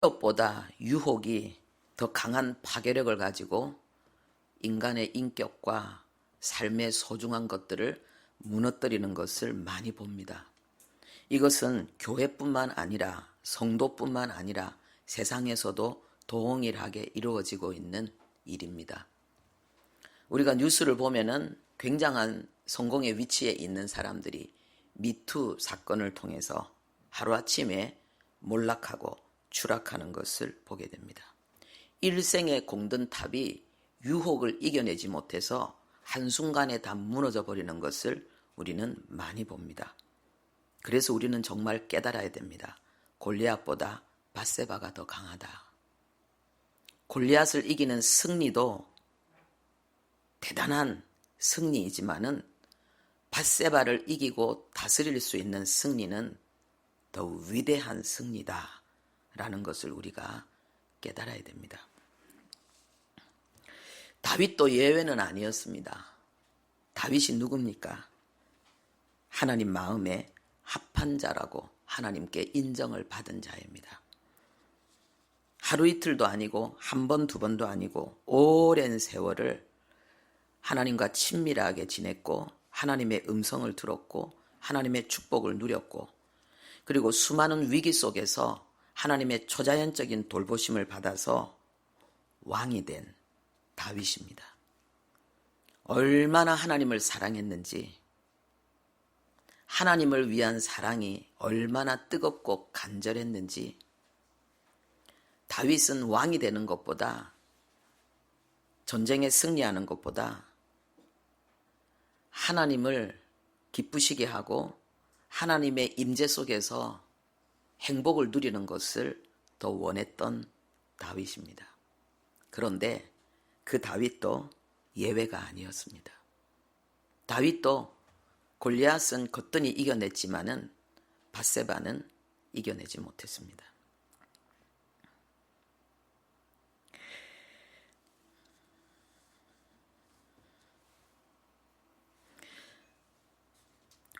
무엇보다 유혹이 더 강한 파괴력을 가지고 인간의 인격과 삶의 소중한 것들을 무너뜨리는 것을 많이 봅니다. 이것은 교회뿐만 아니라 성도뿐만 아니라 세상에서도 동일하게 이루어지고 있는 일입니다. 우리가 뉴스를 보면은 굉장한 성공의 위치에 있는 사람들이 미투 사건을 통해서 하루아침에 몰락하고 추락하는 것을 보게 됩니다. 일생에 공든 탑이 유혹을 이겨내지 못해서 한순간에 다 무너져 버리는 것을 우리는 많이 봅니다. 그래서 우리는 정말 깨달아야 됩니다. 골리앗보다 밧세바가 더 강하다. 골리앗을 이기는 승리도 대단한 승리이지만은 밧세바를 이기고 다스릴 수 있는 승리는 더 위대한 승리다라는 것을 우리가 깨달아야 됩니다. 다윗도 예외는 아니었습니다. 다윗이 누굽니까? 하나님 마음에 합한 자라고 하나님께 인정을 받은 자입니다. 하루 이틀도 아니고 한 번, 두 번도 아니고 오랜 세월을 하나님과 친밀하게 지냈고 하나님의 음성을 들었고 하나님의 축복을 누렸고 그리고 수많은 위기 속에서 하나님의 초자연적인 돌보심을 받아서 왕이 된 다윗입니다. 얼마나 하나님을 사랑했는지, 하나님을 위한 사랑이 얼마나 뜨겁고 간절했는지, 다윗은 왕이 되는 것보다, 전쟁에 승리하는 것보다 하나님을 기쁘시게 하고 하나님의 임재 속에서 행복을 누리는 것을 더 원했던 다윗입니다. 그런데 그 다윗도 예외가 아니었습니다. 다윗도 골리앗은 거뜬히 이겨냈지만은 밧세바는 이겨내지 못했습니다.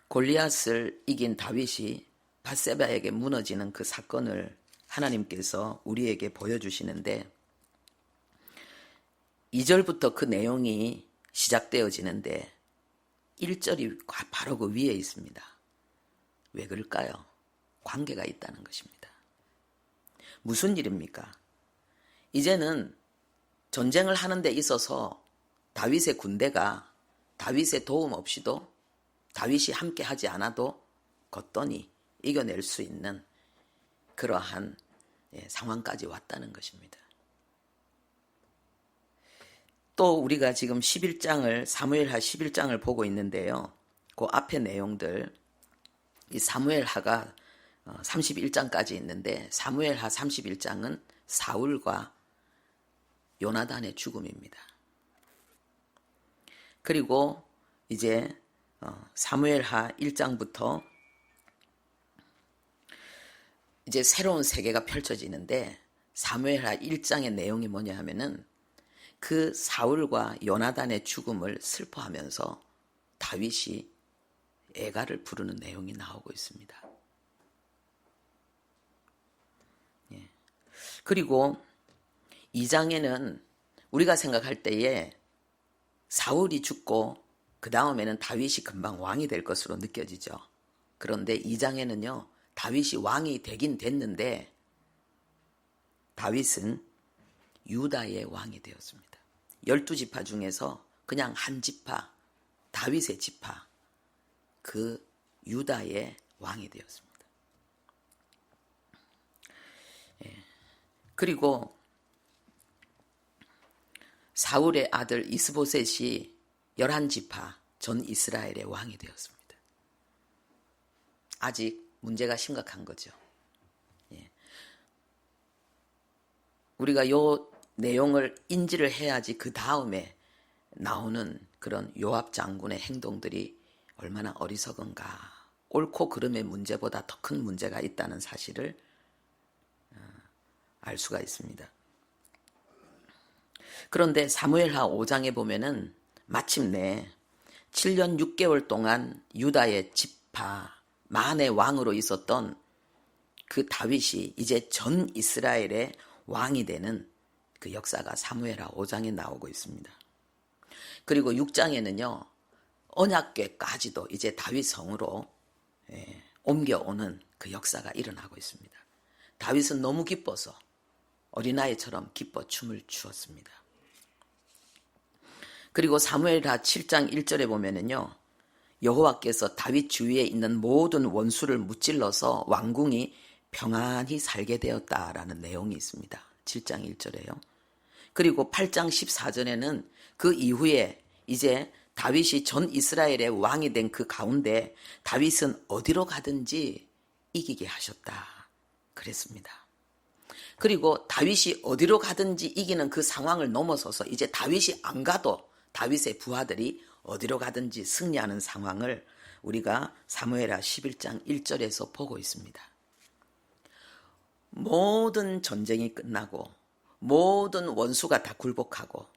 골리앗을 이긴 다윗이 밧세바에게 무너지는 그 사건을 하나님께서 우리에게 보여주시는데 2절부터 그 내용이 시작되어지는데 1절이 바로 그 위에 있습니다. 왜 그럴까요? 관계가 있다는 것입니다. 무슨 일입니까? 이제는 전쟁을 하는 데 있어서 다윗의 군대가 다윗의 도움 없이도 다윗이 함께 하지 않아도 거뜬히 이겨낼 수 있는 그러한 상황까지 왔다는 것입니다. 또 우리가 지금 11장을 사무엘하 11장을 보고 있는데요. 그 앞에 내용들 이 사무엘하가 31장까지 있는데 사무엘하 31장은 사울과 요나단의 죽음입니다. 그리고 이제 사무엘하 1장부터 이제 새로운 세계가 펼쳐지는데 사무엘하 1장의 내용이 뭐냐 하면은 그 사울과 요나단의 죽음을 슬퍼하면서 다윗이 애가를 부르는 내용이 나오고 있습니다. 그리고 2장에는 우리가 생각할 때에 사울이 죽고 그 다음에는 다윗이 금방 왕이 될 것으로 느껴지죠. 그런데 2장에는요. 다윗이 왕이 되긴 됐는데 다윗은 유다의 왕이 되었습니다. 12지파 중에서 그냥 한 지파, 다윗의 지파, 그 유다의 왕이 되었습니다. 그리고 사울의 아들 이스보셋이 11지파 전 이스라엘의 왕이 되었습니다. 아직 문제가 심각한 거죠. 우리가 요 내용을 인지를 해야지 그 다음에 나오는 그런 요압 장군의 행동들이 얼마나 어리석은가, 옳고 그름의 문제보다 더 큰 문제가 있다는 사실을 알 수가 있습니다. 그런데 사무엘하 5장에 보면은 마침내 7년 6개월 동안 유다의 지파 만의 왕으로 있었던 그 다윗이 이제 전 이스라엘의 왕이 되는 그 역사가 사무엘하 5장에 나오고 있습니다. 그리고 6장에는요. 언약궤까지도 이제 다윗 성으로 옮겨오는 그 역사가 일어나고 있습니다. 다윗은 너무 기뻐서 어린아이처럼 기뻐 춤을 추었습니다. 그리고 사무엘하 7장 1절에 보면은요. 여호와께서 다윗 주위에 있는 모든 원수를 무찔러서 왕궁이 평안히 살게 되었다라는 내용이 있습니다. 7장 1절에요. 그리고 8장 14절에는 그 이후에 이제 다윗이 전 이스라엘의 왕이 된 그 가운데 다윗은 어디로 가든지 이기게 하셨다. 그랬습니다. 그리고 다윗이 어디로 가든지 이기는 그 상황을 넘어서서 이제 다윗이 안 가도 다윗의 부하들이 어디로 가든지 승리하는 상황을 우리가 사무엘하 11장 1절에서 보고 있습니다. 모든 전쟁이 끝나고 모든 원수가 다 굴복하고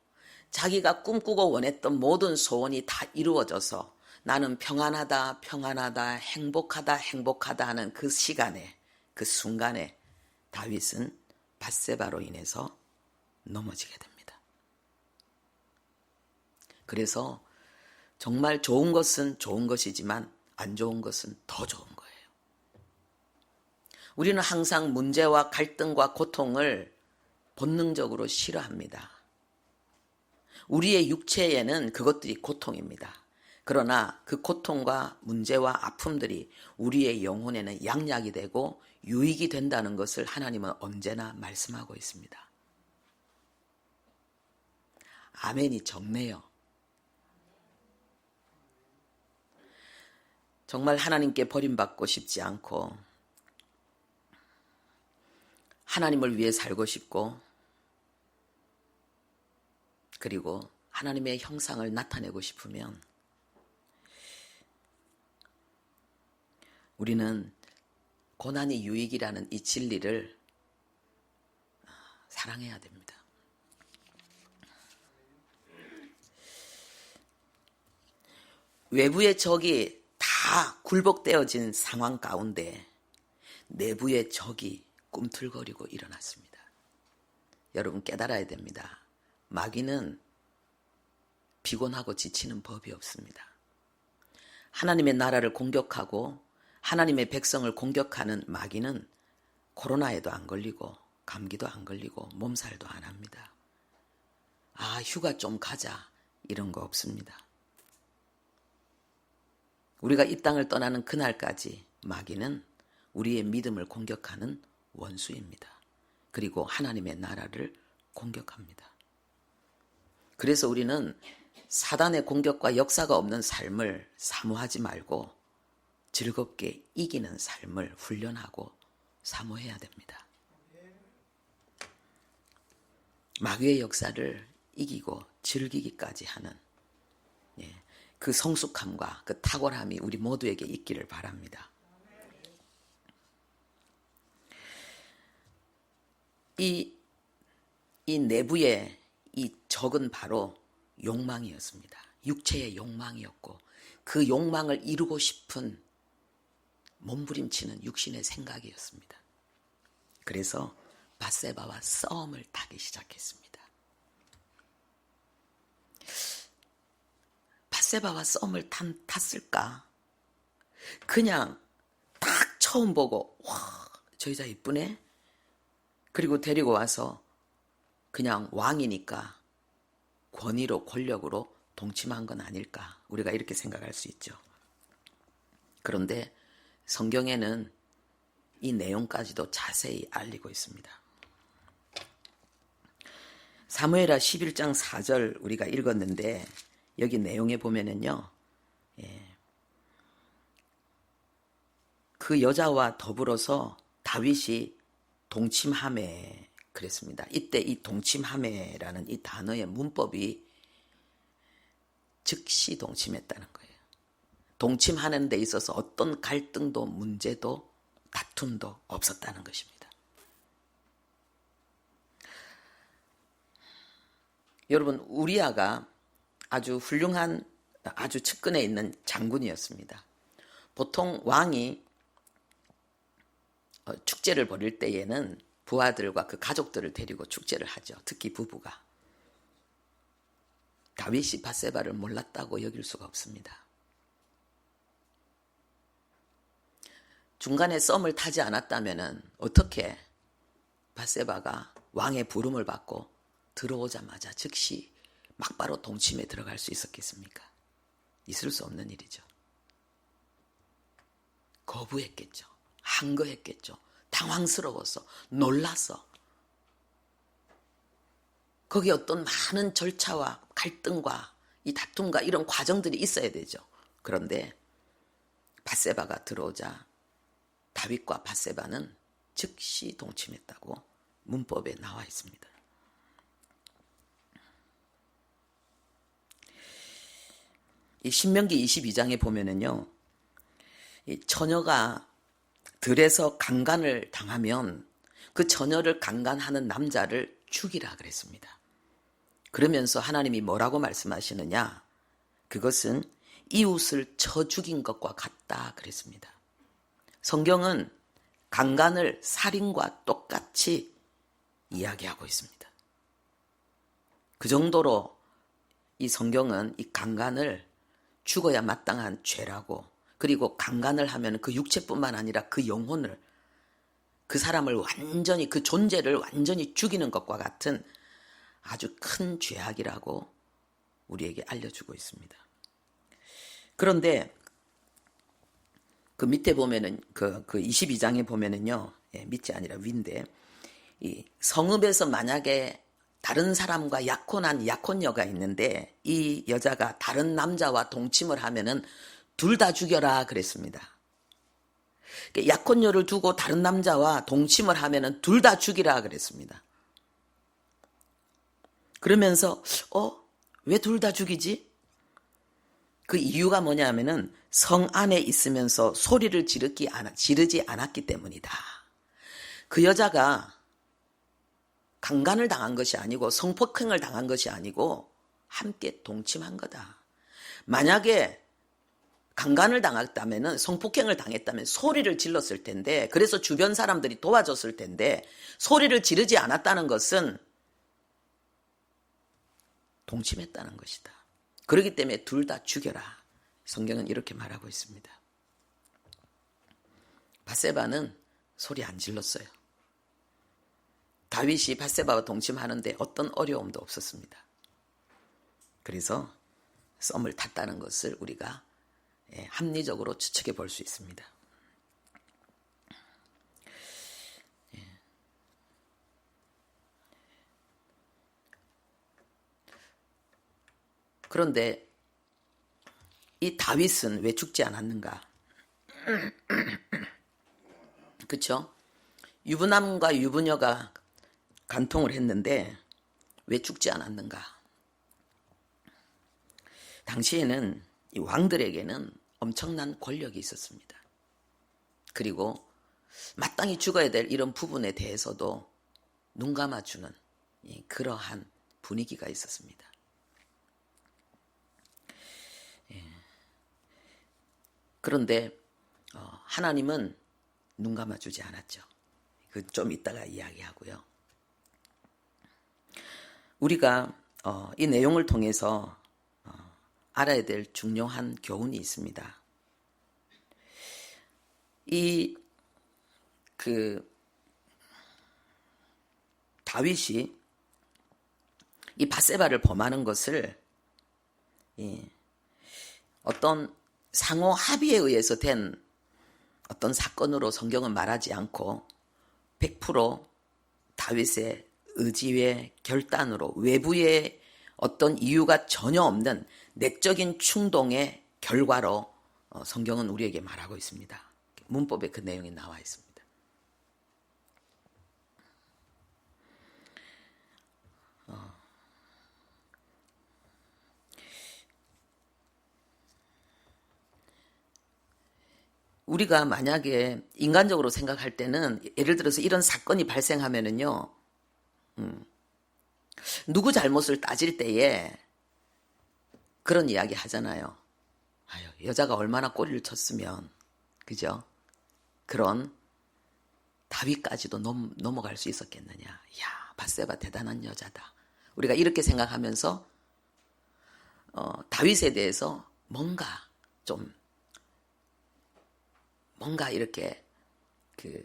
자기가 꿈꾸고 원했던 모든 소원이 다 이루어져서 나는 평안하다, 평안하다, 행복하다, 행복하다 하는 그 시간에, 그 순간에 다윗은 밧세바로 인해서 넘어지게 됩니다. 그래서 정말 좋은 것은 좋은 것이지만 안 좋은 것은 더 좋은 거예요. 우리는 항상 문제와 갈등과 고통을 본능적으로 싫어합니다. 우리의 육체에는 그것들이 고통입니다. 그러나 그 고통과 문제와 아픔들이 우리의 영혼에는 양약이 되고 유익이 된다는 것을 하나님은 언제나 말씀하고 있습니다. 아멘이 적네요. 정말 하나님께 버림받고 싶지 않고 하나님을 위해 살고 싶고 그리고 하나님의 형상을 나타내고 싶으면 우리는 고난이 유익이라는 이 진리를 사랑해야 됩니다. 외부의 적이 다 굴복되어진 상황 가운데 내부의 적이 꿈틀거리고 일어났습니다. 여러분 깨달아야 됩니다. 마귀는 피곤하고 지치는 법이 없습니다. 하나님의 나라를 공격하고 하나님의 백성을 공격하는 마귀는 코로나에도 안 걸리고 감기도 안 걸리고 몸살도 안 합니다. 아, 휴가 좀 가자 이런 거 없습니다. 우리가 이 땅을 떠나는 그날까지 마귀는 우리의 믿음을 공격하는 원수입니다. 그리고 하나님의 나라를 공격합니다. 그래서 우리는 사단의 공격과 역사가 없는 삶을 사모하지 말고 즐겁게 이기는 삶을 훈련하고 사모해야 됩니다. 마귀의 역사를 이기고 즐기기까지 하는 그 성숙함과 그 탁월함이 우리 모두에게 있기를 바랍니다. 이 내부의 이 적은 바로 욕망이었습니다. 육체의 욕망이었고 그 욕망을 이루고 싶은 몸부림치는 육신의 생각이었습니다. 그래서 밧세바와 싸움을 타기 시작했습니다. 밧세바와 싸움을 탔을까? 그냥 딱 처음 보고 와, 저 여자 이쁘네? 그리고 데리고 와서 그냥 왕이니까 권위로 권력으로 동침한 건 아닐까? 우리가 이렇게 생각할 수 있죠. 그런데 성경에는 이 내용까지도 자세히 알리고 있습니다. 사무엘하 11장 4절 우리가 읽었는데 여기 내용에 보면은요. 그 여자와 더불어서 다윗이 동침하매 그랬습니다. 이때 이 동침하매라는 이 단어의 문법이 즉시 동침했다는 거예요. 동침하는 데 있어서 어떤 갈등도 문제도 다툼도 없었다는 것입니다. 여러분 우리아가 아주 훌륭한 아주 측근에 있는 장군이었습니다. 보통 왕이 축제를 벌일 때에는 부하들과 그 가족들을 데리고 축제를 하죠. 특히 부부가. 다윗이 밧세바를 몰랐다고 여길 수가 없습니다. 중간에 썸을 타지 않았다면 어떻게 밧세바가 왕의 부름을 받고 들어오자마자 즉시 막바로 동침에 들어갈 수 있었겠습니까? 있을 수 없는 일이죠. 거부했겠죠. 항거했겠죠. 당황스러워서, 놀라서. 거기에 어떤 많은 절차와 갈등과 이 다툼과 이런 과정들이 있어야 되죠. 그런데 밧세바가 들어오자 다윗과 밧세바는 즉시 동침했다고 문법에 나와 있습니다. 이 신명기 22장에 보면은요, 이 처녀가 들에서 강간을 당하면 그 처녀를 강간하는 남자를 죽이라 그랬습니다. 그러면서 하나님이 뭐라고 말씀하시느냐? 그것은 이웃을 쳐 죽인 것과 같다 그랬습니다. 성경은 강간을 살인과 똑같이 이야기하고 있습니다. 그 정도로 이 성경은 이 강간을 죽어야 마땅한 죄라고, 그리고 강간을 하면 그 육체뿐만 아니라 그 영혼을, 그 사람을 완전히, 그 존재를 완전히 죽이는 것과 같은 아주 큰 죄악이라고 우리에게 알려주고 있습니다. 그런데 그 밑에 보면은 그 22장에 보면은요, 밑이 아니라 위인데, 이 성읍에서 만약에 다른 사람과 약혼한 약혼녀가 있는데 이 여자가 다른 남자와 동침을 하면은 둘 다 죽여라 그랬습니다. 약혼녀를 두고 다른 남자와 동침을 하면은 둘 다 죽이라 그랬습니다. 그러면서 왜 둘 다 죽이지? 그 이유가 뭐냐면은 성 안에 있으면서 소리를 지르지 않았기 때문이다. 그 여자가 강간을 당한 것이 아니고 성폭행을 당한 것이 아니고 함께 동침한 거다. 만약에 강간을 당했다면, 성폭행을 당했다면 소리를 질렀을 텐데, 그래서 주변 사람들이 도와줬을 텐데 소리를 지르지 않았다는 것은 동침했다는 것이다. 그렇기 때문에 둘 다 죽여라. 성경은 이렇게 말하고 있습니다. 밧세바는 소리 안 질렀어요. 다윗이 밧세바와 동침하는데 어떤 어려움도 없었습니다. 그래서 썸을 탔다는 것을 우리가 합리적으로 추측해 볼 수 있습니다. 그런데 이 다윗은 왜 죽지 않았는가? 그렇죠? 유부남과 유부녀가 간통을 했는데 왜 죽지 않았는가? 당시에는 이 왕들에게는 엄청난 권력이 있었습니다. 그리고 마땅히 죽어야 될 이런 부분에 대해서도 눈 감아주는 그러한 분위기가 있었습니다. 그런데 하나님은 눈 감아주지 않았죠. 그 좀 이따가 이야기하고요. 우리가 이 내용을 통해서 알아야 될 중요한 교훈이 있습니다. 다윗이 이 밧세바를 범하는 것을 어떤 상호 합의에 의해서 된 어떤 사건으로 성경은 말하지 않고 100% 다윗의 의지의 결단으로, 외부의 어떤 이유가 전혀 없는 내적인 충동의 결과로 성경은 우리에게 말하고 있습니다. 문법에 그 내용이 나와 있습니다. 우리가 만약에 인간적으로 생각할 때는, 예를 들어서 이런 사건이 발생하면은요, 누구 잘못을 따질 때에 그런 이야기 하잖아요. 아유, 여자가 얼마나 꼬리를 쳤으면, 그죠? 그런 다윗까지도 넘어갈 수 있었겠느냐. 야, 밧세바 대단한 여자다. 우리가 이렇게 생각하면서 다윗에 대해서 뭔가 이렇게 그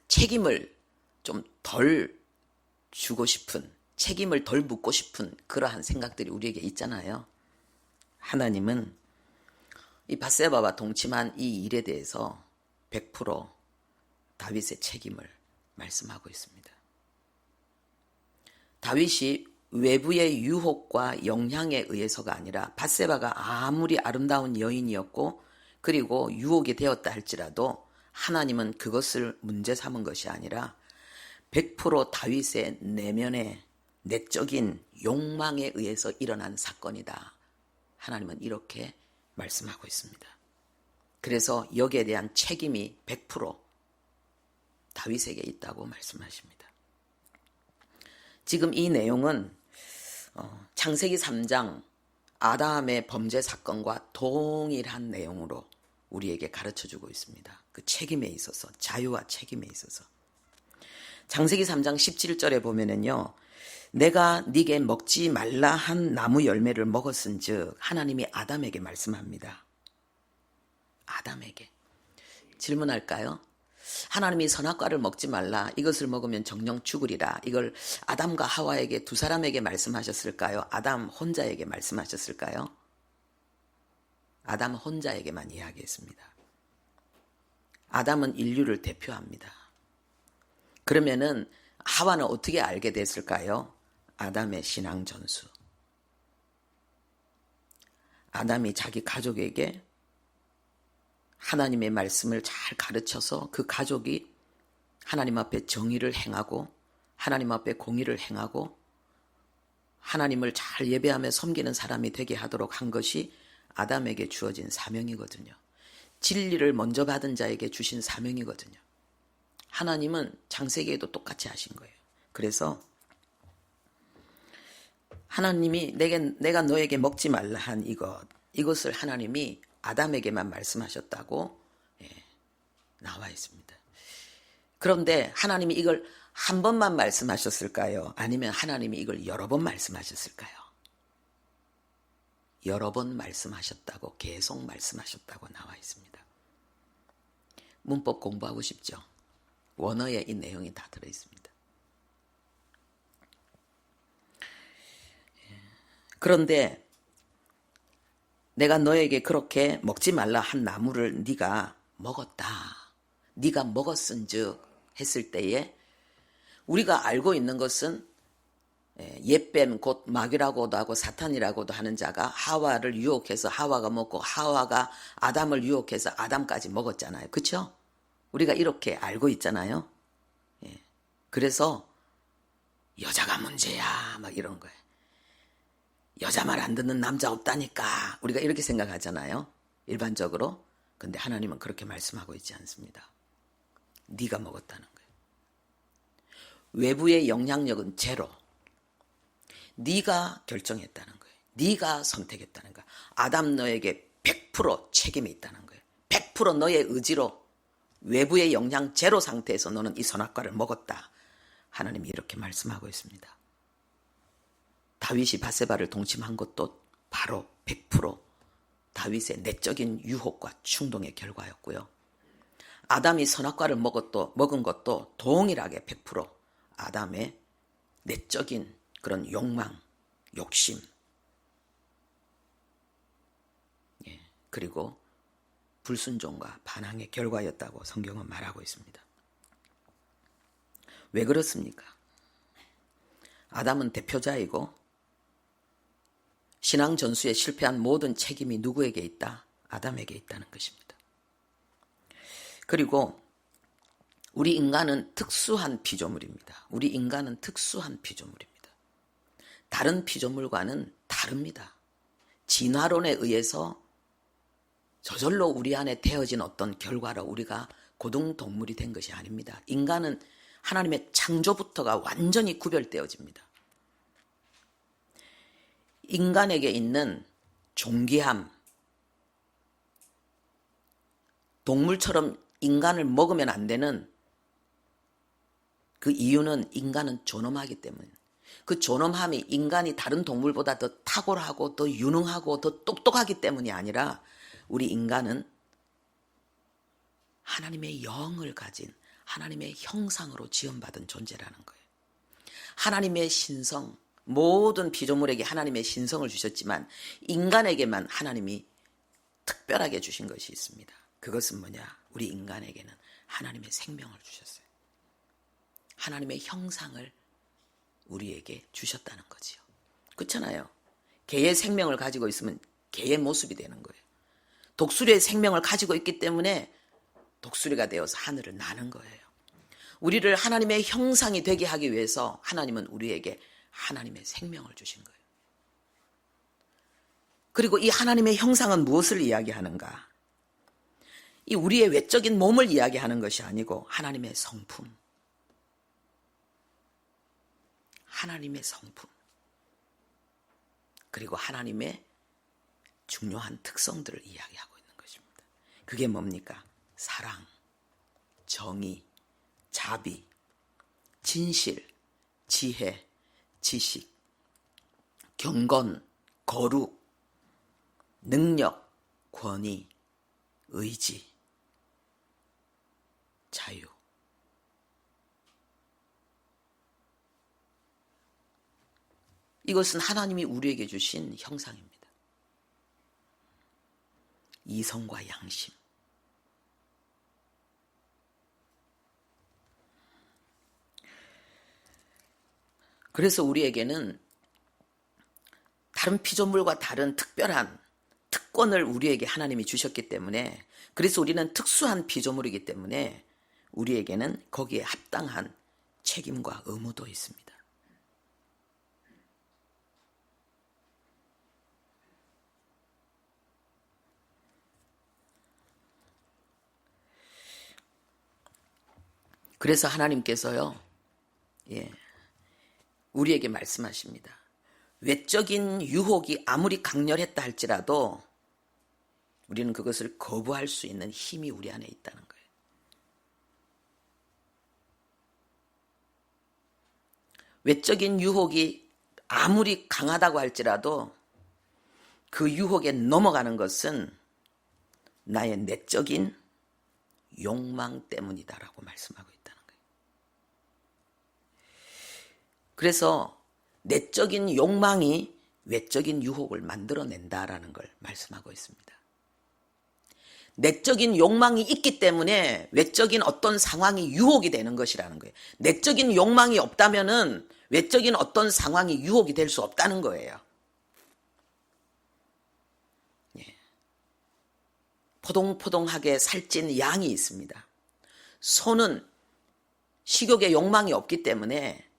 책임을 좀 덜 주고 싶은, 책임을 덜 묻고 싶은 그러한 생각들이 우리에게 있잖아요. 하나님은 이 밧세바와 동침한 이 일에 대해서 100% 다윗의 책임을 말씀하고 있습니다. 다윗이 외부의 유혹과 영향에 의해서가 아니라 밧세바가 아무리 아름다운 여인이었고 그리고 유혹이 되었다 할지라도 하나님은 그것을 문제 삼은 것이 아니라 100% 다윗의 내면의 내적인 욕망에 의해서 일어난 사건이다. 하나님은 이렇게 말씀하고 있습니다. 그래서 여기에 대한 책임이 100% 다윗에게 있다고 말씀하십니다. 지금 이 내용은 창세기 3장 아담의 범죄 사건과 동일한 내용으로 우리에게 가르쳐주고 있습니다. 그 책임에 있어서, 자유와 책임에 있어서. 창세기 3장 17절에 보면은요, 내가 네게 먹지 말라 한 나무 열매를 먹었은즉 하나님이 아담에게 말씀합니다. 아담에게. 질문할까요? 하나님이 선악과를 먹지 말라, 이것을 먹으면 정령 죽으리라, 이걸 아담과 하와에게 두 사람에게 말씀하셨을까요? 아담 혼자에게 말씀하셨을까요? 아담 혼자에게만 이야기했습니다. 아담은 인류를 대표합니다. 그러면은 하와는 어떻게 알게 됐을까요? 아담의 신앙 전수. 아담이 자기 가족에게 하나님의 말씀을 잘 가르쳐서 그 가족이 하나님 앞에 정의를 행하고 하나님 앞에 공의를 행하고 하나님을 잘 예배하며 섬기는 사람이 되게 하도록 한 것이 아담에게 주어진 사명이거든요. 진리를 먼저 받은 자에게 주신 사명이거든요. 하나님은 창세기에도 똑같이 하신 거예요. 그래서 하나님이 내가 너에게 먹지 말라 한 이것을 하나님이 아담에게만 말씀하셨다고 나와 있습니다. 그런데 하나님이 이걸 한 번만 말씀하셨을까요? 아니면 하나님이 이걸 여러 번 말씀하셨을까요? 여러 번 말씀하셨다고, 계속 말씀하셨다고 나와 있습니다. 문법 공부하고 싶죠? 원어에 이 내용이 다 들어있습니다. 그런데 내가 너에게 그렇게 먹지 말라 한 나무를 네가 먹었다. 네가 먹었은즉 했을 때에 우리가 알고 있는 것은 옛뱀 곧 마귀라고도 하고 사탄이라고도 하는 자가 하와를 유혹해서 하와가 먹고 하와가 아담을 유혹해서 아담까지 먹었잖아요. 그렇죠? 우리가 이렇게 알고 있잖아요. 그래서 여자가 문제야 막 이런 거예요. 여자 말 안 듣는 남자 없다니까 우리가 이렇게 생각하잖아요. 일반적으로. 근데 하나님은 그렇게 말씀하고 있지 않습니다. 네가 먹었다는 거예요. 외부의 영향력은 제로. 네가 결정했다는 거예요. 네가 선택했다는 거예요. 아담 너에게 100% 책임이 있다는 거예요. 100% 너의 의지로 외부의 영향 제로 상태에서 너는 이 선악과를 먹었다. 하나님이 이렇게 말씀하고 있습니다. 다윗이 밧세바를 동침한 것도 바로 100% 다윗의 내적인 유혹과 충동의 결과였고요. 아담이 선악과를 먹은 것도 동일하게 100% 아담의 내적인 그런 욕망, 욕심, 그리고 불순종과 반항의 결과였다고 성경은 말하고 있습니다. 왜 그렇습니까? 아담은 대표자이고 신앙 전수에 실패한 모든 책임이 누구에게 있다? 아담에게 있다는 것입니다. 그리고 우리 인간은 특수한 피조물입니다. 우리 인간은 특수한 피조물입니다. 다른 피조물과는 다릅니다. 진화론에 의해서 저절로 우리 안에 되어진 어떤 결과로 우리가 고등동물이 된 것이 아닙니다. 인간은 하나님의 창조부터가 완전히 구별되어집니다. 인간에게 있는 존귀함, 동물처럼 인간을 먹으면 안 되는 그 이유는 인간은 존엄하기 때문에, 그 존엄함이 인간이 다른 동물보다 더 탁월하고 더 유능하고 더 똑똑하기 때문이 아니라 우리 인간은 하나님의 영을 가진 하나님의 형상으로 지음받은 존재라는 거예요. 하나님의 신성, 모든 피조물에게 하나님의 신성을 주셨지만 인간에게만 하나님이 특별하게 주신 것이 있습니다. 그것은 뭐냐? 우리 인간에게는 하나님의 생명을 주셨어요. 하나님의 형상을 우리에게 주셨다는 거지요. 그렇잖아요. 개의 생명을 가지고 있으면 개의 모습이 되는 거예요. 독수리의 생명을 가지고 있기 때문에 독수리가 되어서 하늘을 나는 거예요. 우리를 하나님의 형상이 되게 하기 위해서 하나님은 우리에게 하나님의 생명을 주신 거예요. 그리고 이 하나님의 형상은 무엇을 이야기하는가? 이 우리의 외적인 몸을 이야기하는 것이 아니고 하나님의 성품. 하나님의 성품. 그리고 하나님의 중요한 특성들을 이야기하고 있는 것입니다. 그게 뭡니까? 사랑, 정의, 자비, 진실, 지혜, 지식, 경건, 거룩, 능력, 권위, 의지, 자유. 이것은 하나님이 우리에게 주신 형상입니다. 이성과 양심. 그래서 우리에게는 다른 피조물과 다른 특별한 특권을 우리에게 하나님이 주셨기 때문에, 그래서 우리는 특수한 피조물이기 때문에 우리에게는 거기에 합당한 책임과 의무도 있습니다. 그래서 하나님께서요, 우리에게 말씀하십니다. 외적인 유혹이 아무리 강렬했다 할지라도 우리는 그것을 거부할 수 있는 힘이 우리 안에 있다는 거예요. 외적인 유혹이 아무리 강하다고 할지라도 그 유혹에 넘어가는 것은 나의 내적인 욕망 때문이다라고 말씀하고 있다는 거예요. 그래서 내적인 욕망이 외적인 유혹을 만들어낸다라는 걸 말씀하고 있습니다. 내적인 욕망이 있기 때문에 외적인 어떤 상황이 유혹이 되는 것이라는 거예요. 내적인 욕망이 없다면은 외적인 어떤 상황이 유혹이 될 수 없다는 거예요. 포동포동하게 살찐 양이 있습니다. 소는 식욕의 욕망이 없기 때문에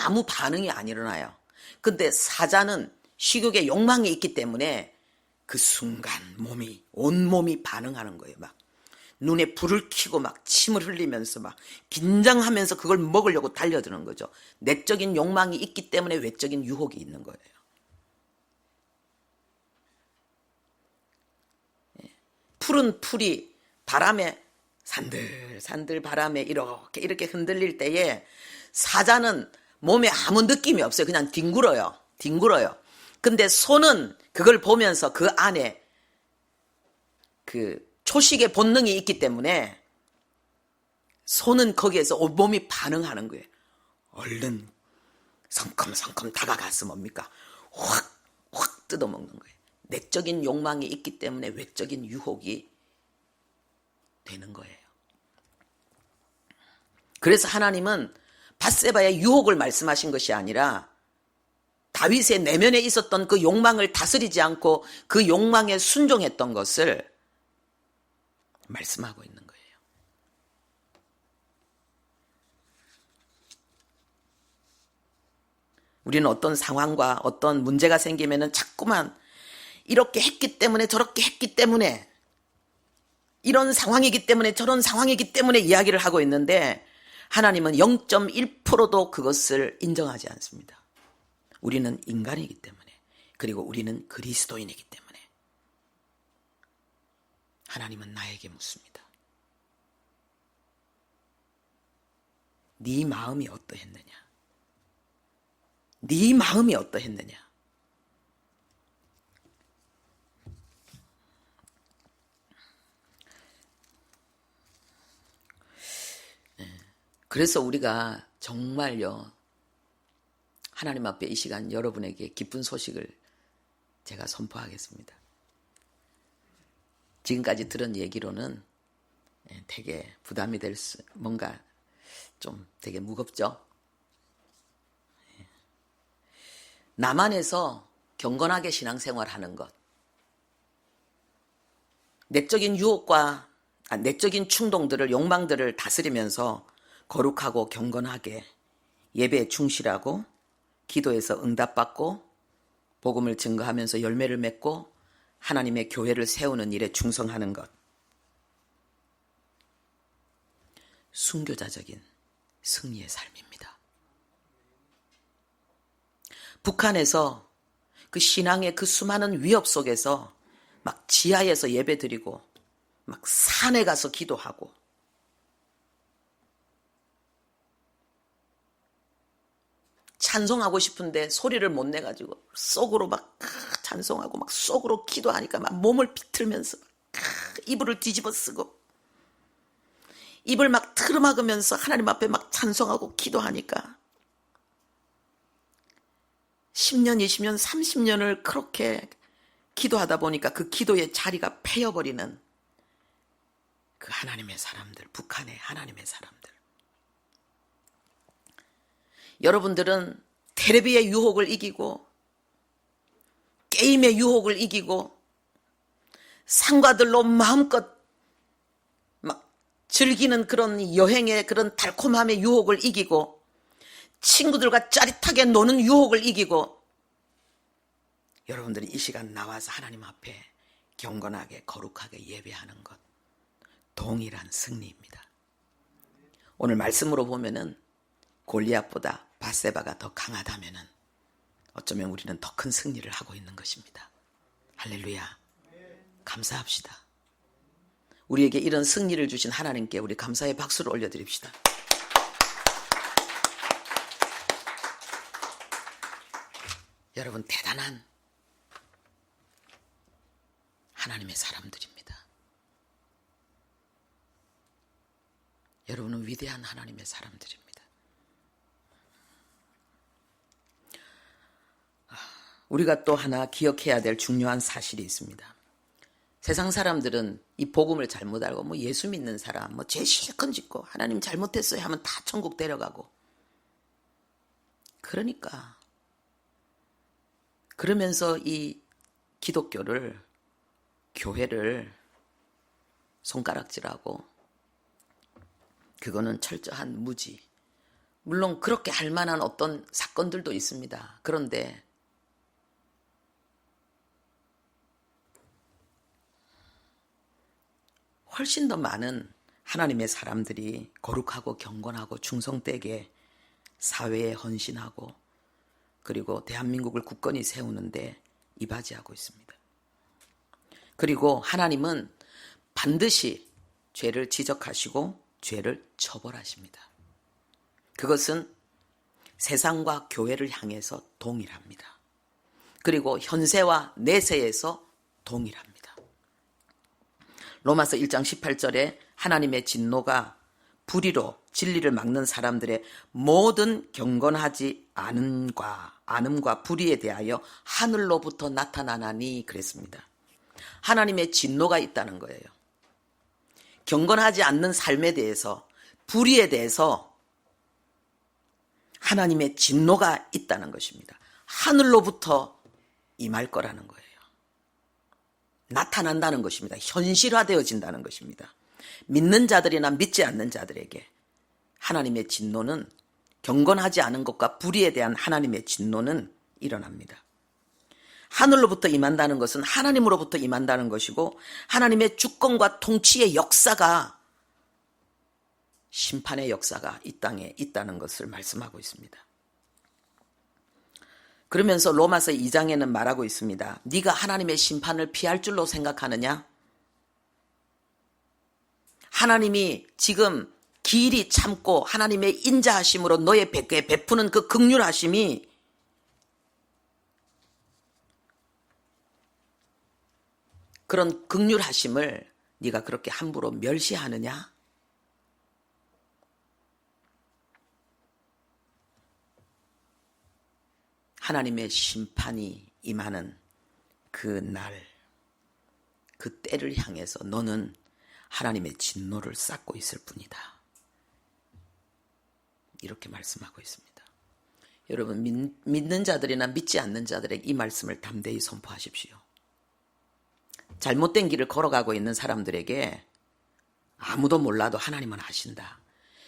아무 반응이 안 일어나요. 근데 사자는 식욕의 욕망이 있기 때문에 그 순간 온몸이 반응하는 거예요. 막 눈에 불을 켜고 막 침을 흘리면서 막 긴장하면서 그걸 먹으려고 달려드는 거죠. 내적인 욕망이 있기 때문에 외적인 유혹이 있는 거예요. 푸른 풀이 바람에 산들산들 바람에 이렇게 흔들릴 때에 사자는 몸에 아무 느낌이 없어요. 그냥 뒹굴어요. 근데 소는 그걸 보면서 그 안에 그 초식의 본능이 있기 때문에 소는 거기에서 온몸이 반응하는 거예요. 얼른 성큼성큼 다가가서 뭡니까? 확 뜯어먹는 거예요. 내적인 욕망이 있기 때문에 외적인 유혹이 되는 거예요. 그래서 하나님은 밧세바의 유혹을 말씀하신 것이 아니라 다윗의 내면에 있었던 그 욕망을 다스리지 않고 그 욕망에 순종했던 것을 말씀하고 있는 거예요. 우리는 어떤 상황과 어떤 문제가 생기면은 자꾸만 이렇게 했기 때문에 저렇게 했기 때문에 이런 상황이기 때문에 저런 상황이기 때문에 이야기를 하고 있는데 하나님은 0.1%도 그것을 인정하지 않습니다. 우리는 인간이기 때문에, 그리고 우리는 그리스도인이기 때문에 하나님은 나에게 묻습니다. 네 마음이 어떠했느냐? 네 마음이 어떠했느냐? 그래서 우리가 정말요, 하나님 앞에 이 시간 여러분에게 기쁜 소식을 제가 선포하겠습니다. 지금까지 들은 얘기로는 되게 부담이 될 수, 뭔가 좀 되게 무겁죠? 나만에서 경건하게 신앙생활하는 것, 내적인 유혹과 내적인 충동들을, 욕망들을 다스리면서 거룩하고 경건하게 예배에 충실하고 기도에서 응답받고 복음을 증거하면서 열매를 맺고 하나님의 교회를 세우는 일에 충성하는 것, 순교자적인 승리의 삶입니다. 북한에서 그 신앙의 그 수많은 위협 속에서 막 지하에서 예배 드리고 막 산에 가서 기도하고 찬송하고 싶은데 소리를 못 내가지고 속으로 막 찬송하고 막 속으로 기도하니까 막 몸을 비틀면서 이불을 뒤집어 쓰고 입을 막 틀어막으면서 하나님 앞에 막 찬송하고 기도하니까 10년, 20년, 30년을 그렇게 기도하다 보니까 그 기도의 자리가 패여버리는 그 하나님의 사람들, 북한의 하나님의 사람들. 여러분들은 텔레비의 유혹을 이기고 게임의 유혹을 이기고 상과들로 마음껏 막 즐기는 그런 여행의 그런 달콤함의 유혹을 이기고 친구들과 짜릿하게 노는 유혹을 이기고 여러분들이 이 시간 나와서 하나님 앞에 경건하게 거룩하게 예배하는 것, 동일한 승리입니다. 오늘 말씀으로 보면은 골리앗보다 밧세바가 더 강하다면은 어쩌면 우리는 더 큰 승리를 하고 있는 것입니다. 할렐루야. 감사합시다. 우리에게 이런 승리를 주신 하나님께 우리 감사의 박수를 올려드립시다. 여러분 대단한 하나님의 사람들입니다. 여러분은 위대한 하나님의 사람들입니다. 우리가 또 하나 기억해야 될 중요한 사실이 있습니다. 세상 사람들은 이 복음을 잘못 알고 뭐 예수 믿는 사람, 뭐 죄 실컷 짓고 하나님 잘못했어요 하면 다 천국 데려가고 그러면서 이 기독교를, 교회를 손가락질하고 그거는 철저한 무지. 물론 그렇게 할 만한 어떤 사건들도 있습니다. 그런데 훨씬 더 많은 하나님의 사람들이 거룩하고 경건하고 충성되게 사회에 헌신하고 그리고 대한민국을 굳건히 세우는데 이바지하고 있습니다. 그리고 하나님은 반드시 죄를 지적하시고 죄를 처벌하십니다. 그것은 세상과 교회를 향해서 동일합니다. 그리고 현세와 내세에서 동일합니다. 로마서 1장 18절에 하나님의 진노가 불의로 진리를 막는 사람들의 모든 경건하지 않음과 불의에 대하여 하늘로부터 나타나나니 그랬습니다. 하나님의 진노가 있다는 거예요. 경건하지 않는 삶에 대해서, 불의에 대해서 하나님의 진노가 있다는 것입니다. 하늘로부터 임할 거라는 거예요. 나타난다는 것입니다. 현실화되어진다는 것입니다. 믿는 자들이나 믿지 않는 자들에게 하나님의 진노는, 경건하지 않은 것과 불의에 대한 하나님의 진노는 일어납니다. 하늘로부터 임한다는 것은 하나님으로부터 임한다는 것이고 하나님의 주권과 통치의 역사가, 심판의 역사가 이 땅에 있다는 것을 말씀하고 있습니다. 그러면서 로마서 2장에는 말하고 있습니다. 네가 하나님의 심판을 피할 줄로 생각하느냐? 하나님이 지금 길이 참고 하나님의 인자하심으로 너의 백에 베푸는 그 긍휼하심이 그런 긍휼하심을 네가 그렇게 함부로 멸시하느냐? 하나님의 심판이 임하는 그 날, 그 때를 향해서 너는 하나님의 진노를 쌓고 있을 뿐이다. 이렇게 말씀하고 있습니다. 여러분, 믿는 자들이나 믿지 않는 자들에게 이 말씀을 담대히 선포하십시오. 잘못된 길을 걸어가고 있는 사람들에게 아무도 몰라도 하나님은 하신다.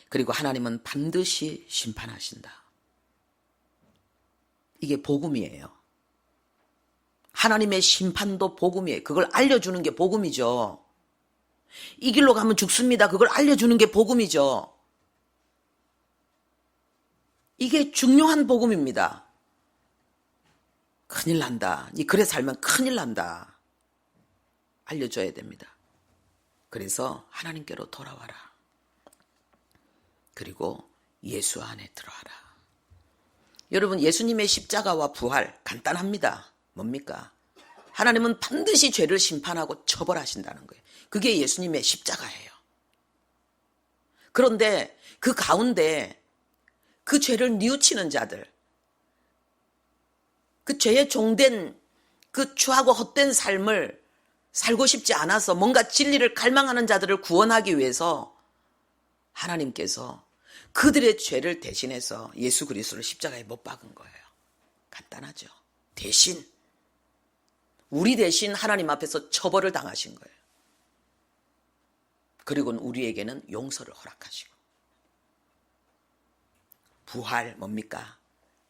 그리고 하나님은 반드시 심판하신다. 이게 복음이에요. 하나님의 심판도 복음이에요. 그걸 알려주는 게 복음이죠. 이 길로 가면 죽습니다. 그걸 알려주는 게 복음이죠. 이게 중요한 복음입니다. 큰일 난다. 니 그래 살면 큰일 난다. 알려줘야 됩니다. 그래서 하나님께로 돌아와라. 그리고 예수 안에 들어와라. 여러분, 예수님의 십자가와 부활 간단합니다. 뭡니까? 하나님은 반드시 죄를 심판하고 처벌하신다는 거예요. 그게 예수님의 십자가예요. 그런데 그 가운데 그 죄를 뉘우치는 자들, 그 죄에 종된 그 추하고 헛된 삶을 살고 싶지 않아서 뭔가 진리를 갈망하는 자들을 구원하기 위해서 하나님께서 그들의 죄를 대신해서 예수 그리스도를 십자가에 못 박은 거예요. 간단하죠. 대신 우리 대신 하나님 앞에서 처벌을 당하신 거예요. 그리고는 우리에게는 용서를 허락하시고. 부활 뭡니까?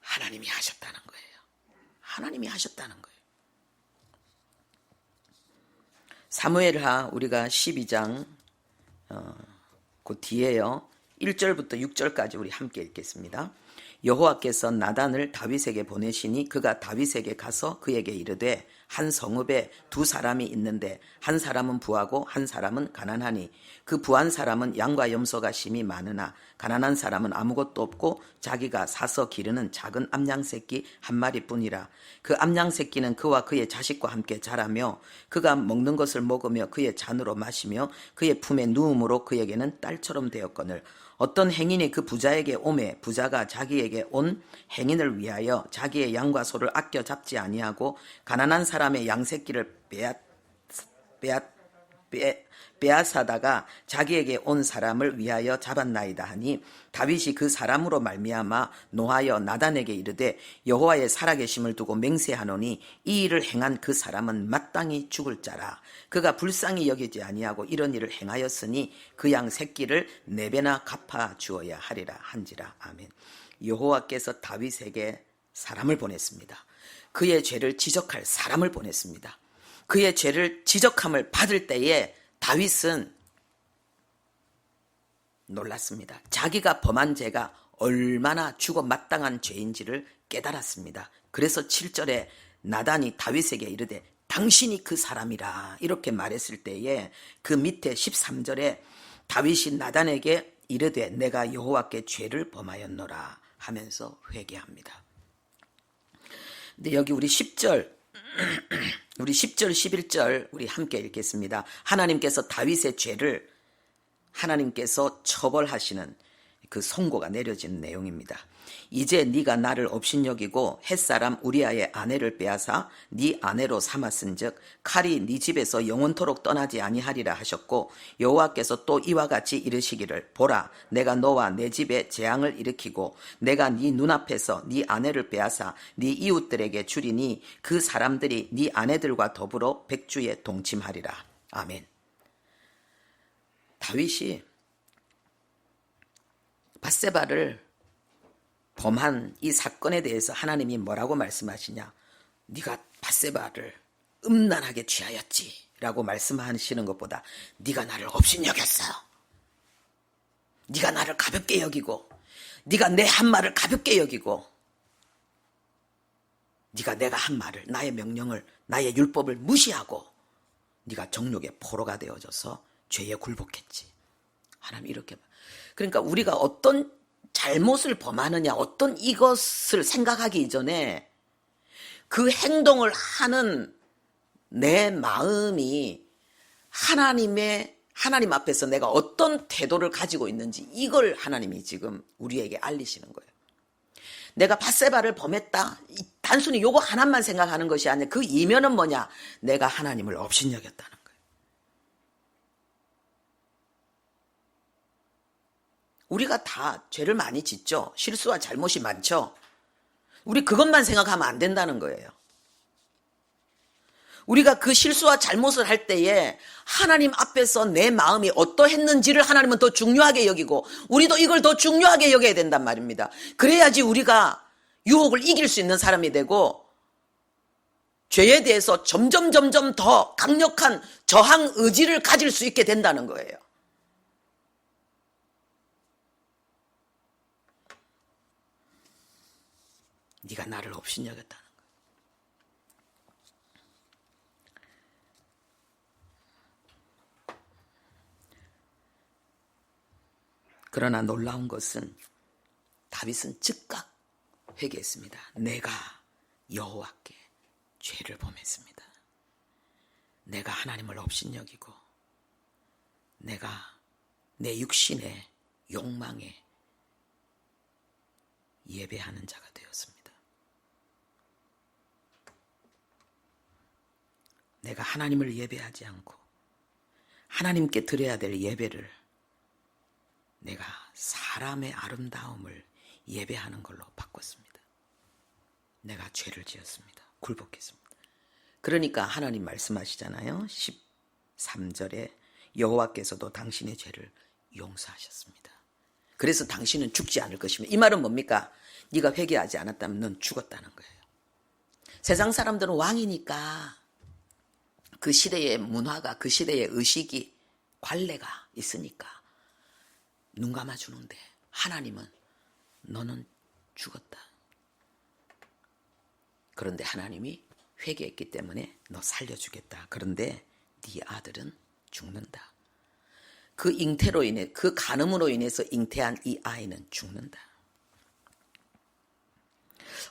하나님이 하셨다는 거예요. 하나님이 하셨다는 거예요. 사무엘하 우리가 12장 그 뒤에요. 1절부터 6절까지 우리 함께 읽겠습니다. 여호와께서 나단을 다윗에게 보내시니 그가 다윗에게 가서 그에게 이르되 한 성읍에 두 사람이 있는데 한 사람은 부하고 한 사람은 가난하니 그 부한 사람은 양과 염소가 심히 많으나 가난한 사람은 아무것도 없고 자기가 사서 기르는 작은 암양 새끼 한 마리뿐이라. 그 암양 새끼는 그와 그의 자식과 함께 자라며 그가 먹는 것을 먹으며 그의 잔으로 마시며 그의 품에 누움으로 그에게는 딸처럼 되었거늘 어떤 행인이 그 부자에게 오매 부자가 자기에게 온 행인을 위하여 자기의 양과 소를 아껴 잡지 아니하고 가난한 사람의 양 새끼를 빼앗아다가 자기에게 온 사람을 위하여 잡았나이다 하니 다윗이 그 사람으로 말미암아 노하여 나단에게 이르되 여호와의 살아계심을 두고 맹세하노니 이 일을 행한 그 사람은 마땅히 죽을 자라. 그가 불쌍히 여기지 아니하고 이런 일을 행하였으니 그 양 새끼를 4배나 갚아 주어야 하리라 한지라. 아멘. 여호와께서 다윗에게 사람을 보냈습니다. 그의 죄를 지적할 사람을 보냈습니다. 그의 죄를 지적함을 받을 때에 다윗은 놀랐습니다. 자기가 범한 죄가 얼마나 죽어 마땅한 죄인지를 깨달았습니다. 그래서 7절에 나단이 다윗에게 이르되 당신이 그 사람이라 이렇게 말했을 때에 그 밑에 13절에 다윗이 나단에게 이르되 내가 여호와께 죄를 범하였노라 하면서 회개합니다. 근데 여기 우리 10절 11절 우리 함께 읽겠습니다. 하나님께서 다윗의 죄를 하나님께서 처벌하시는 그 선고가 내려지는 내용입니다. 이제 네가 나를 업신여기고 햇사람 우리아의 아내를 빼앗아 네 아내로 삼았은즉 칼이 네 집에서 영원토록 떠나지 아니하리라 하셨고 여호와께서 또 이와 같이 이르시기를 보라 내가 너와 내 집에 재앙을 일으키고 내가 네 눈앞에서 네 아내를 빼앗아 네 이웃들에게 주리니 그 사람들이 네 아내들과 더불어 백주에 동침하리라. 아멘. 다윗이 밧세바를 범한 이 사건에 대해서 하나님이 뭐라고 말씀하시냐? 네가 밧세바를 음란하게 취하였지 라고 말씀하시는 것보다 네가 나를 업신여겼어. 네가 나를 가볍게 여기고 네가 내 한 말을 가볍게 여기고 네가 내가 한 말을 나의 명령을 나의 율법을 무시하고 네가 정욕의 포로가 되어져서 죄에 굴복했지. 하나님 이렇게. 그러니까 우리가 어떤 잘못을 범하느냐, 어떤 이것을 생각하기 이전에 그 행동을 하는 내 마음이 하나님 앞에서 내가 어떤 태도를 가지고 있는지, 이걸 하나님이 지금 우리에게 알리시는 거예요. 내가 밧세바를 범했다, 단순히 요거 하나만 생각하는 것이 아니라 그 이면은 뭐냐, 내가 하나님을 업신여겼다는 거예요. 우리가 다 죄를 많이 짓죠. 실수와 잘못이 많죠. 우리 그것만 생각하면 안 된다는 거예요. 우리가 그 실수와 잘못을 할 때에 하나님 앞에서 내 마음이 어떠했는지를 하나님은 더 중요하게 여기고, 우리도 이걸 더 중요하게 여겨야 된단 말입니다. 그래야지 우리가 유혹을 이길 수 있는 사람이 되고, 죄에 대해서 점점 더 강력한 저항 의지를 가질 수 있게 된다는 거예요. 네가 나를 업신여겼다는 거예요. 그러나 놀라운 것은 다윗은 즉각 회개했습니다. 내가 여호와께 죄를 범했습니다. 내가 하나님을 업신여기고 내가 내 육신의 욕망에 예배하는 자가 되었습니다. 내가 하나님을 예배하지 않고 하나님께 드려야 될 예배를 내가 사람의 아름다움을 예배하는 걸로 바꿨습니다. 내가 죄를 지었습니다. 굴복했습니다. 그러니까 하나님 말씀하시잖아요. 13절에 여호와께서도 당신의 죄를 용서하셨습니다. 그래서 당신은 죽지 않을 것입니다. 이 말은 뭡니까? 네가 회개하지 않았다면 넌 죽었다는 거예요. 세상 사람들은 왕이니까 그 시대의 문화가, 그 시대의 의식이, 관례가 있으니까 눈 감아주는데, 하나님은 너는 죽었다. 그런데 하나님이 회개했기 때문에 너 살려주겠다. 그런데 네 아들은 죽는다. 그 잉태로 인해, 그 간음으로 인해서 잉태한 이 아이는 죽는다.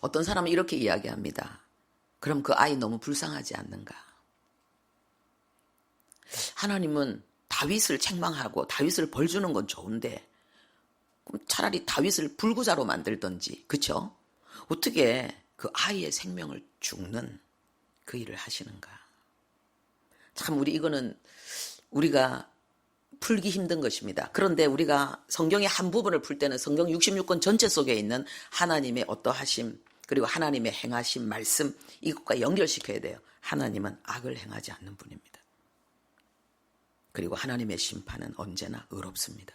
어떤 사람은 이렇게 이야기합니다. 그럼 그 아이 너무 불쌍하지 않는가? 하나님은 다윗을 책망하고 다윗을 벌 주는 건 좋은데 차라리 다윗을 불구자로 만들던지, 그렇죠? 어떻게 그 아이의 생명을 죽는 그 일을 하시는가? 참 이거는 우리가 풀기 힘든 것입니다. 그런데 우리가 성경의 한 부분을 풀 때는 성경 66권 전체 속에 있는 하나님의 어떠하심, 그리고 하나님의 행하신 말씀, 이것과 연결시켜야 돼요. 하나님은 악을 행하지 않는 분입니다. 그리고 하나님의 심판은 언제나 의롭습니다.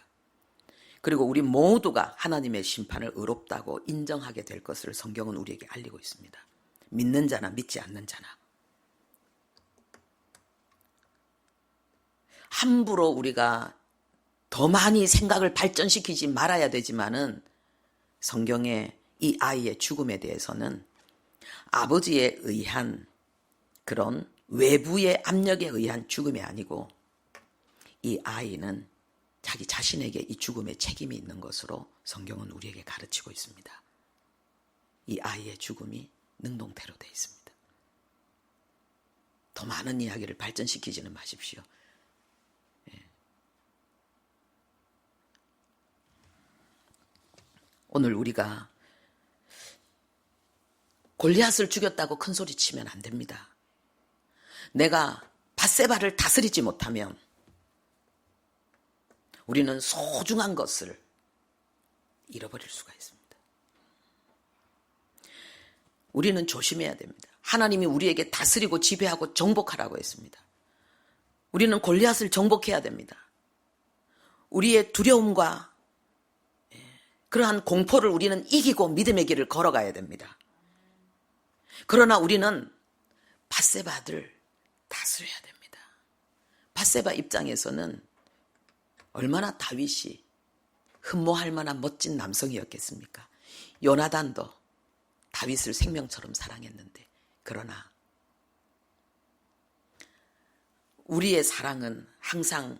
그리고 우리 모두가 하나님의 심판을 의롭다고 인정하게 될 것을 성경은 우리에게 알리고 있습니다. 믿는 자나 믿지 않는 자나. 함부로 우리가 더 많이 생각을 발전시키지 말아야 되지만은, 성경의 이 아이의 죽음에 대해서는 아버지에 의한 그런 외부의 압력에 의한 죽음이 아니고, 이 아이는 자기 자신에게 이 죽음에 책임이 있는 것으로 성경은 우리에게 가르치고 있습니다. 이 아이의 죽음이 능동태로 되어 있습니다. 더 많은 이야기를 발전시키지는 마십시오. 오늘 우리가 골리앗을 죽였다고 큰 소리 치면 안 됩니다. 내가 밧세바를 다스리지 못하면 우리는 소중한 것을 잃어버릴 수가 있습니다. 우리는 조심해야 됩니다. 하나님이 우리에게 다스리고 지배하고 정복하라고 했습니다. 우리는 골리앗을 정복해야 됩니다. 우리의 두려움과 그러한 공포를 우리는 이기고 믿음의 길을 걸어가야 됩니다. 그러나 우리는 밧세바를 다스려야 됩니다. 밧세바 입장에서는 얼마나 다윗이 흠모할 만한 멋진 남성이었겠습니까? 요나단도 다윗을 생명처럼 사랑했는데, 그러나 우리의 사랑은 항상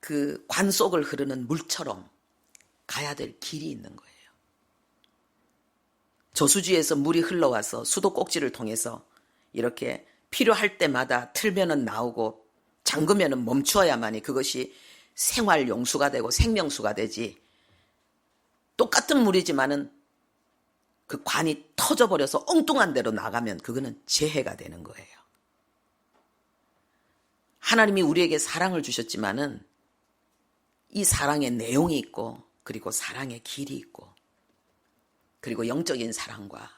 그 관 속을 흐르는 물처럼 가야 될 길이 있는 거예요. 저수지에서 물이 흘러와서 수도 꼭지를 통해서 이렇게 필요할 때마다 틀면은 나오고 잠그면은 멈추어야만이 그것이 생활 용수가 되고 생명수가 되지. 똑같은 물이지만은 그 관이 터져버려서 엉뚱한 데로 나가면 그거는 재해가 되는 거예요. 하나님이 우리에게 사랑을 주셨지만은 이 사랑의 내용이 있고 그리고 사랑의 길이 있고 그리고 영적인 사랑과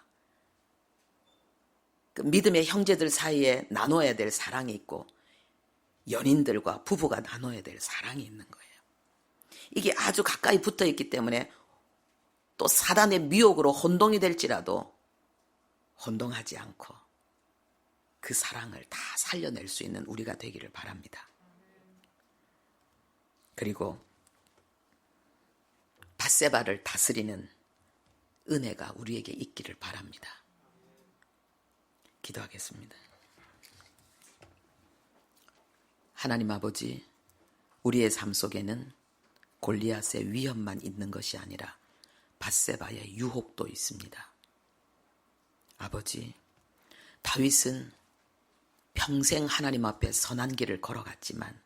그 믿음의 형제들 사이에 나눠야 될 사랑이 있고 연인들과 부부가 나눠야 될 사랑이 있는 거예요. 이게 아주 가까이 붙어 있기 때문에 또 사단의 미혹으로 혼동이 될지라도 혼동하지 않고 그 사랑을 다 살려낼 수 있는 우리가 되기를 바랍니다. 그리고 밧세바를 다스리는 은혜가 우리에게 있기를 바랍니다. 기도하겠습니다. 하나님 아버지, 우리의 삶 속에는 골리앗의 위험만 있는 것이 아니라 밧세바의 유혹도 있습니다. 아버지, 다윗은 평생 하나님 앞에 선한 길을 걸어갔지만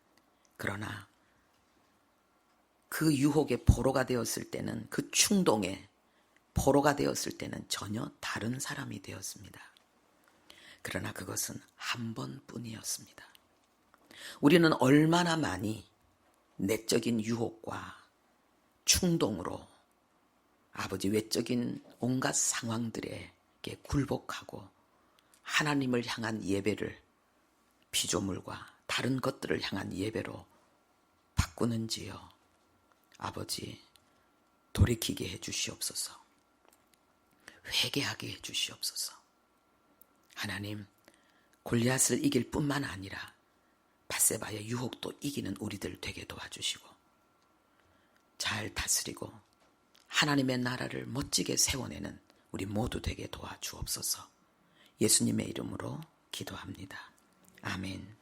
그러나 그 유혹의 포로가 되었을 때는 그 충동에 포로가 되었을 때는 전혀 다른 사람이 되었습니다. 그러나 그것은 한 번뿐이었습니다. 우리는 얼마나 많이 내적인 유혹과 충동으로 아버지 외적인 온갖 상황들에게 굴복하고 하나님을 향한 예배를 피조물과 다른 것들을 향한 예배로 바꾸는지요. 아버지, 돌이키게 해주시옵소서. 회개하게 해주시옵소서. 하나님, 골리앗을 이길 뿐만 아니라 밧세바의 유혹도 이기는 우리들 되게 도와주시고 잘 다스리고 하나님의 나라를 멋지게 세워내는 우리 모두 되게 도와주옵소서. 예수님의 이름으로 기도합니다. 아멘.